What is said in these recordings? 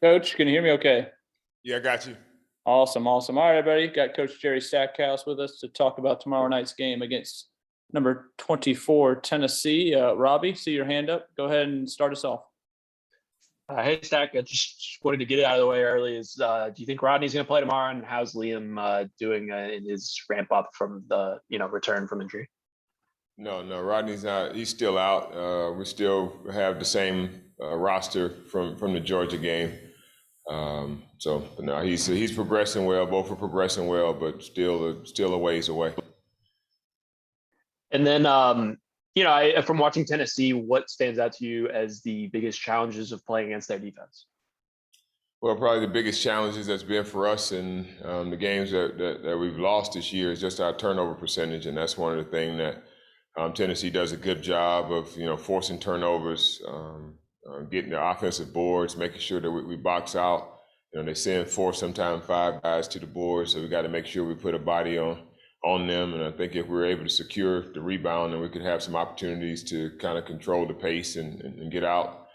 Coach, can you hear me okay? Yeah, I got you. Awesome. All right, everybody. Got Coach Jerry Stackhouse with us to talk about tomorrow night's game against number 24 Tennessee. Robbie, see your hand up. Go ahead and start us off. Hey, Stack, I just wanted to get it out of the way early. Do you think Rodney's going to play tomorrow, and how's Liam doing in his ramp up from the return from injury? No, Rodney's not. He's still out. We still have the same roster from the Georgia game. No, he's progressing well. Both are progressing well, but still a ways away. And then, from watching Tennessee, what stands out to you as the biggest challenges of playing against their defense? Well, probably the biggest challenges that's been for us in the games that we've lost this year is just our turnover percentage, and that's one of the things that Tennessee does a good job of, forcing turnovers, getting the offensive boards, making sure that we box out. They send 4, sometimes 5 guys to the board, so we got to make sure we put a body on them. And I think if we're able to secure the rebound, then we could have some opportunities to kind of control the pace and get out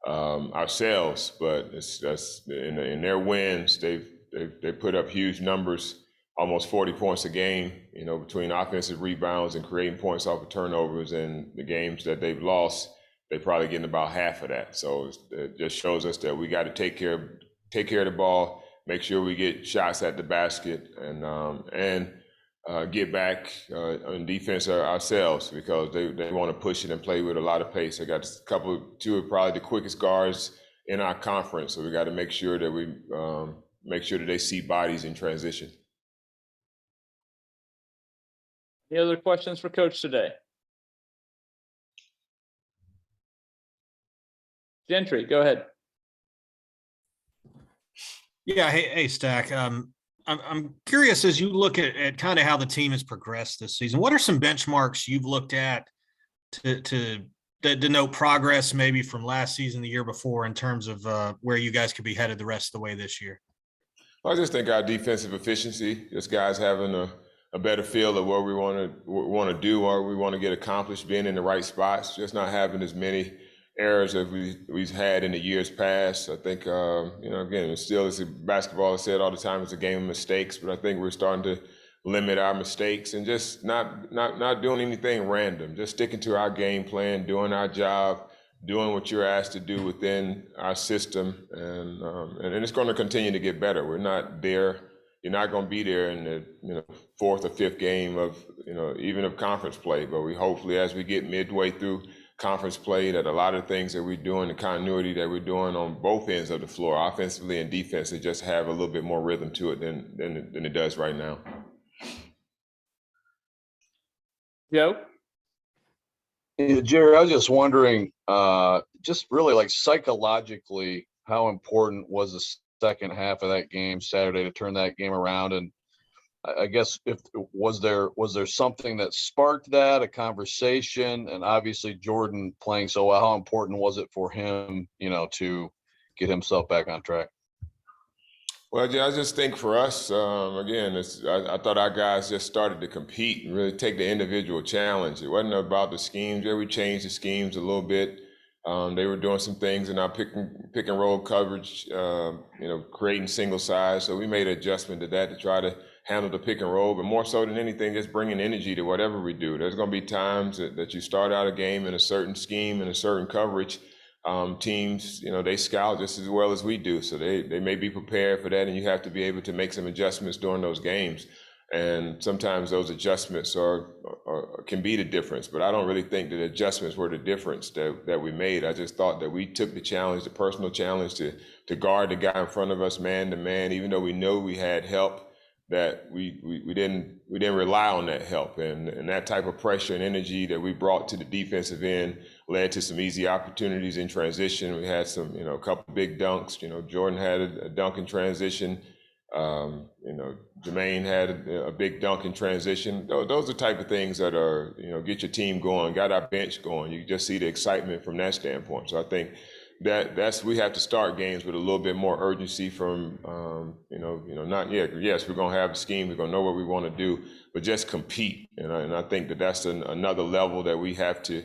ourselves. But that's in their wins, they put up huge numbers, almost 40 points a game, between offensive rebounds and creating points off of turnovers. And the games that they've lost, they're probably getting about half of that. So it just shows us that we got to take care of the ball, make sure we get shots at the basket, and get back on defense ourselves, because they want to push it and play with a lot of pace. They got two of probably the quickest guards in our conference, so we got to make sure that we make sure that they see bodies in transition. Any other questions for Coach today? Gentry, go ahead. Yeah, hey, Stack. I'm curious, as you look at kind of how the team has progressed this season, what are some benchmarks you've looked at to denote progress, maybe from last season, the year before, in terms of where you guys could be headed the rest of the way this year? Well, I just think our defensive efficiency, just guys having a better feel of what we want to do, or we want to get accomplished, being in the right spots, just not having as many errors that we've had in the years past. I think, again, it's still, as basketball is said all the time, it's a game of mistakes, but I think we're starting to limit our mistakes and just not doing anything random, just sticking to our game plan, doing our job, doing what you're asked to do within our system, and it's going to continue to get better. We're not there. You're not going to be there in the 4th or 5th game of even of conference play, but we hopefully, as we get midway through conference play, that a lot of things that we're doing, the continuity that we're doing on both ends of the floor, offensively and defensively, just have a little bit more rhythm to it than it does right now. Joe? Yeah, Jerry, I was just wondering, just really like psychologically, how important was the second half of that game Saturday to turn that game around? And I guess was there something that sparked that, a conversation? And obviously Jordan playing so well, how important was it for him, to get himself back on track? Well, I just think for us, again, I thought our guys just started to compete and really take the individual challenge. It wasn't about the schemes. Yeah, we changed the schemes a little bit. They were doing some things in our pick and roll coverage, creating single size. So we made an adjustment to that to try to handle the pick and roll, but more so than anything, just bringing energy to whatever we do. There's going to be times that you start out a game in a certain scheme and a certain coverage. Teams, they scout just as well as we do. So they may be prepared for that, and you have to be able to make some adjustments during those games. And sometimes those adjustments can be the difference, but I don't really think that the adjustments were the difference that we made. I just thought that we took the challenge, the personal challenge to guard the guy in front of us man to man, even though we know we had help, that we didn't rely on that help, and that type of pressure and energy that we brought to the defensive end led to some easy opportunities in transition. We had some, a couple big dunks. Jordan had a dunk in transition. Jermaine had a big dunk in transition. Those are the type of things that are, get your team going, got our bench going. You just see the excitement from that standpoint. So I think that's we have to start games with a little bit more urgency from yes, we're gonna have a scheme, we're gonna know what we want to do, but just compete. And I think that's another level that we have to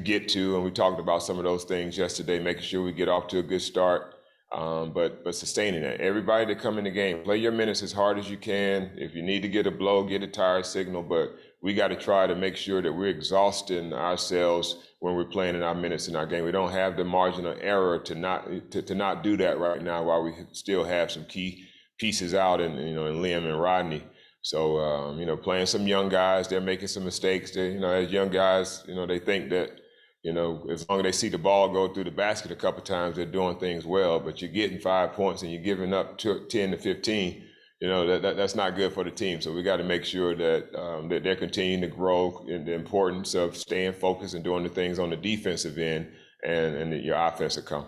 get to. And we talked about some of those things yesterday, making sure we get off to a good start but sustaining that. Everybody that come in the game, play your minutes as hard as you can. If you need to get a blow, get a tire signal, but we got to try to make sure that we're exhausting ourselves when we're playing in our minutes in our game. We don't have the margin of error to not do that right now while we still have some key pieces out in Liam and Rodney. So, playing some young guys, they're making some mistakes. They, as young guys, they think that, as long as they see the ball go through the basket a couple of times, they're doing things well. But you're getting 5 points and you're giving up 10 to 15. That's not good for the team. So we got to make sure that that they're continuing to grow in the importance of staying focused and doing the things on the defensive end, and that your offense will come.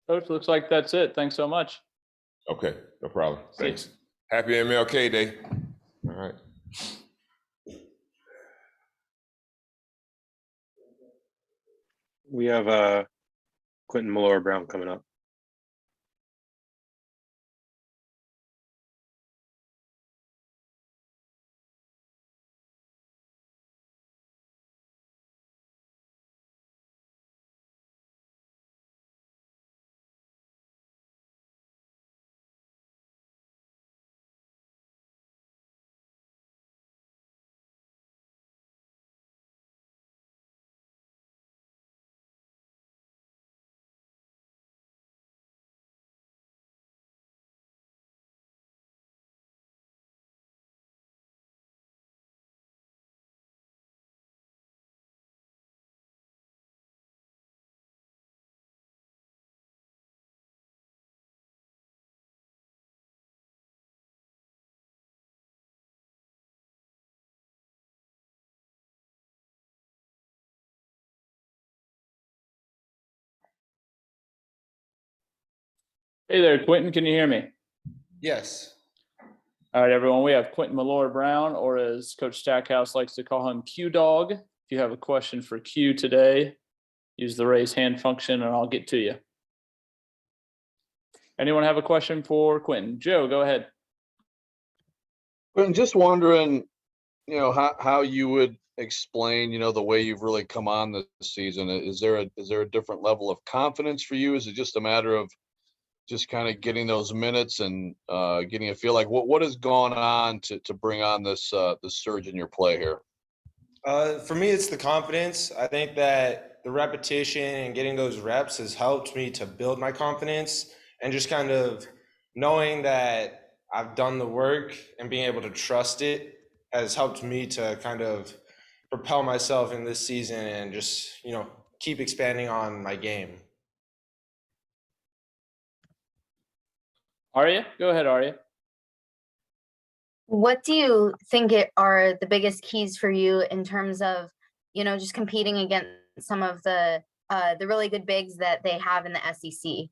Coach, looks like that's it. Thanks so much. Okay, no problem. See you. Thanks. Happy MLK Day. All right. We have Quentin Millora-Brown coming up. Hey there, Quentin. Can you hear me? Yes. All right, everyone. We have Quentin Millora-Brown, or as Coach Stackhouse likes to call him, Q Dog. If you have a question for Q today, use the raise hand function and I'll get to you. Anyone have a question for Quentin? Joe, go ahead. But just wondering, how you would explain, the way you've really come on this season. Is there a different level of confidence for you? Is it just a matter of just kind of getting those minutes and getting a feel? Like what has gone on to bring on this surge in your play here? For me, it's the confidence. I think that the repetition and getting those reps has helped me to build my confidence, and just kind of knowing that I've done the work and being able to trust it has helped me to kind of propel myself in this season and just, keep expanding on my game. Arya, go ahead, Arya. What do you think are the biggest keys for you in terms of, just competing against some of the really good bigs that they have in the SEC?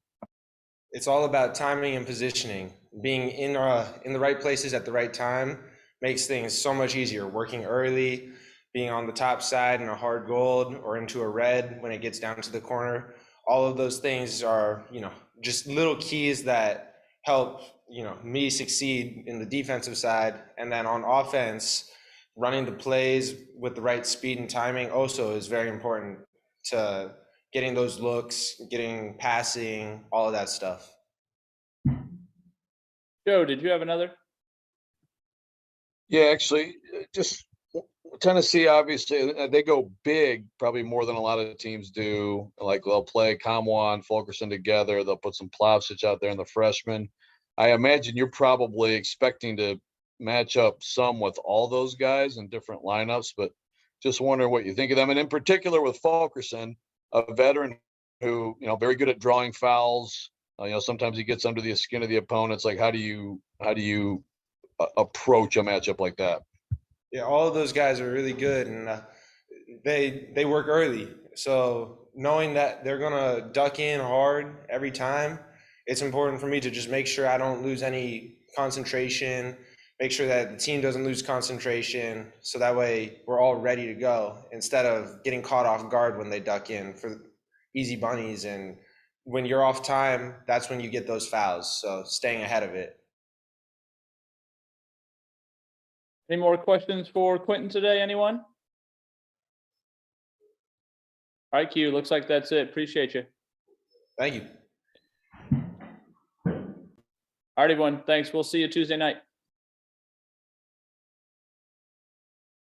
It's all about timing and positioning. Being in the right places at the right time makes things so much easier. Working early, being on the top side in a hard gold or into a red when it gets down to the corner. All of those things are, just little keys that help, me succeed in the defensive side. And then on offense, running the plays with the right speed and timing also is very important to getting those looks, getting passing, all of that stuff. Joe, did you have another? Yeah, actually, just Tennessee, obviously, they go big, probably more than a lot of teams do. Like they'll play Kamwa and Fulkerson together. They'll put some Plavsic out there in the freshmen. I imagine you're probably expecting to match up some with all those guys in different lineups, but just wondering what you think of them. And in particular with Fulkerson, a veteran who, very good at drawing fouls. Sometimes he gets under the skin of the opponents. Like, how do you approach a matchup like that? Yeah, all of those guys are really good, and they work early. So knowing that they're gonna duck in hard every time, it's important for me to just make sure I don't lose any concentration, make sure that the team doesn't lose concentration, so that way we're all ready to go instead of getting caught off guard when they duck in for easy bunnies. And when you're off time, that's when you get those fouls. So staying ahead of it. Any more questions for Quentin today, anyone? All right, Q, looks like that's it. Appreciate you. Thank you. All right, everyone. Thanks. We'll see you Tuesday night.